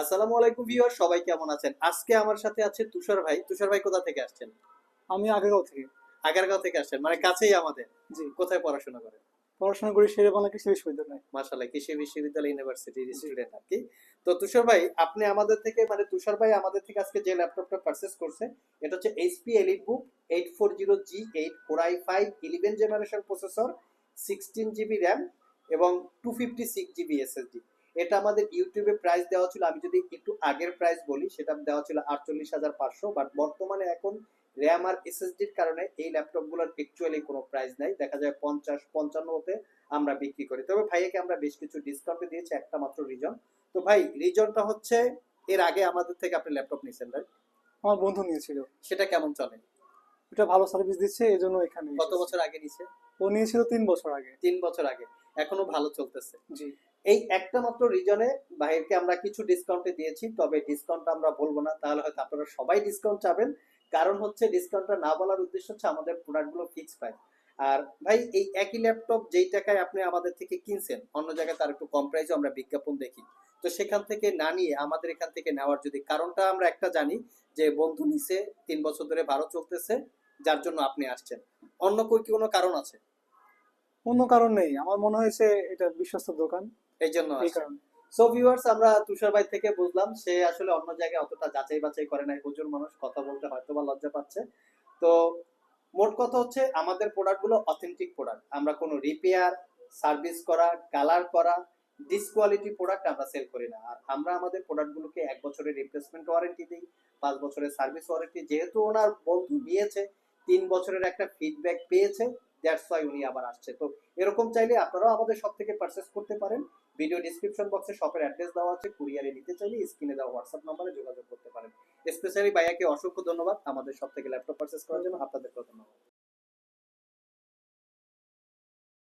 আসসালামু আলাইকুম ভিউয়ার, সবাই কেমন আছেন? আজকে আমার সাথে আছে তুষার ভাই। তুষার ভাই কোথা থেকে আসছেন? আমি আগারগাঁও থেকে। আগারগাঁও থেকে আসছেন, মানে জি। কাছেই আমাদের। জি। কোথায় পড়াশোনা করেন? পড়াশোনা করি শেরেবাংলা কৃষি বিশ্ববিদ্যালয়ে। মাশাআল্লাহ, কৃষি বিশ্ববিদ্যালয় ইউনিভার্সিটির জি। স্টুডেন্ট আর কি। তো তুষার ভাই, আপনি আমাদের থেকে মানে তুষার ভাই আমাদের থেকে আজকে যে ল্যাপটপটা পারচেজ করছে, এটা হচ্ছে HP EliteBook 840G8 Core i5 11 generation processor, 16 GB RAM এবং 256 জিবি এসএসডি। এটা আমাদের ইউটিউবে প্রাইস দেওয়া ছিল, আমি যদি একটু আগের প্রাইস বলি, সেটা দেওয়া ছিল 48,500, বাট বর্তমানে এখন র্যাম আর এসএসডির কারণে এই ল্যাপটপগুলোর অ্যাকচুয়ালি কোনো প্রাইস নাই, দেখা যায় 50-55 হতে আমরা বিক্রি করি। তবে ভাইয়াকে আমরা বেশ কিছু ডিসকাউন্টে দিয়েছি, একটা মাত্র রিজন। তো ভাই, রিজনটা হচ্ছে এর আগে আমাদের থেকে আপনি ল্যাপটপ নিয়েছেন, রাইট? আমার বন্ধু নিয়েছিল। সেটা কেমন চলে? এটা ভালো সার্ভিস দিচ্ছে, এই জন্য এখানে কত এসেছি। বছর আগে নিছে? ও নিয়েছিল 3 বছর আগে। 3 বছর আগে। এখনো ভালো চলতেছে। জি। এই একটা মাত্র রিজনে ভাইকে আমরা কিছু ডিসকাউন্টে দিয়েছি, তবে ডিসকাউন্টটা আমরা বলবো না, তাহলে হয়তো আপনারা সবাই ডিসকাউন্ট চাবেন। কারণ হচ্ছে ডিসকাউন্টটা না বলার উদ্দেশ্য হচ্ছে আমাদের প্রোডাক্টগুলো ফিক্স প্রাইস। আর ভাই, এই একই ল্যাপটপ যেই টাকায় আপনি আমাদের থেকে কিনছেন, অন্য জায়গায় তার একটু কম প্রাইসে আমরা বিজ্ঞাপন দেখি। তো সেখান থেকে না নিয়ে আমাদের এখান থেকে নেওয়ার যদি কারণটা আমরা একটা জানি, যে বন্ধু নিছে, 3 বছর ধরে ভালো চলতেছে, যার জন্য আপনি আসছেন। অন্য কি কোনো কারণ আছে? অন্য কারণ নেই, আমার মনে হয়েছে এটা বিশ্বস্ত দোকান, এই জন্য এই আসছেন। কারণে। সো ভিউয়ার্স, আমরা তুষার ভাই থেকে বুঝলাম সে আসলে অন্য জায়গায় অতটা যাচাই বাছাই করে নাই, হুজুর মানুষ, কথা বলতে হয়তো বা লজ্জা পাচ্ছে। তো মোট কথা হচ্ছে আমাদের প্রোডাক্টগুলো অথেন্টিক প্রোডাক্ট, আমরা কোনো রিপেয়ার, সার্ভিস করা, কালার করা, ডিসকোয়ালিটি প্রোডাক্ট আমরা সেল করি না। আর আমরা আমাদের প্রোডাক্টগুলোকে 1 বছরের রিপ্লেসমেন্ট ওয়ারেন্টি দিই, 5 বছরের সার্ভিস ওয়ারেন্টি। যেহেতু ওনার বন্ধু নিয়েছে, 3 বছরের একটা ফিডব্যাক পেয়েছে, দ্যাটস ওয়াই উনি আবার আসছে। তো এরকম চাইলে আপনারাও আমাদের শপ থেকে পারচেস করতে পারেন। ভিডিও ডিসক্রিপশন বক্সে শপের অ্যাড্রেস দেওয়া আছে, কুরিয়ারে নিতে চাইলে স্ক্রিনে দেওয়া হোয়াটসঅ্যাপ নম্বরে যোগাযোগ করতে পারেন। স্পেশালি ভাইয়াকে অসংখ্য ধন্যবাদ আমাদের শপ থেকে ল্যাপটপ পারচেস করার জন্য। আপনাদেরকেও ধন্যবাদ।